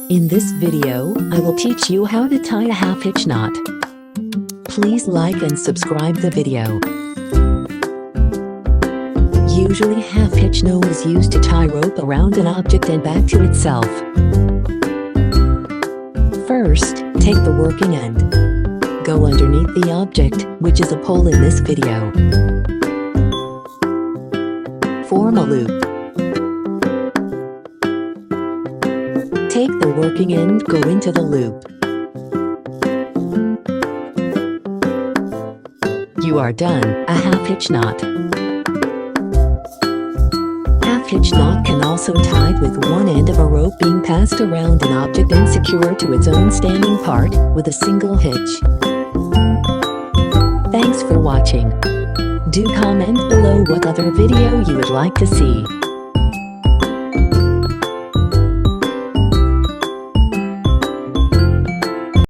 In this video, I will teach you how to tie a half hitch knot. Please like and subscribe the video. Usually half hitch knot is used to tie rope around an object and back to itself. First, take the working end. Go underneath the object, which is a pole in this video. Form a loop. Take the working end, go into the loop. You are done, a half hitch knot. Half hitch knot can also tied with one end of a rope being passed around an object and secured to its own standing part with a single hitch. Thanks for watching. Do comment below what other video you would like to see.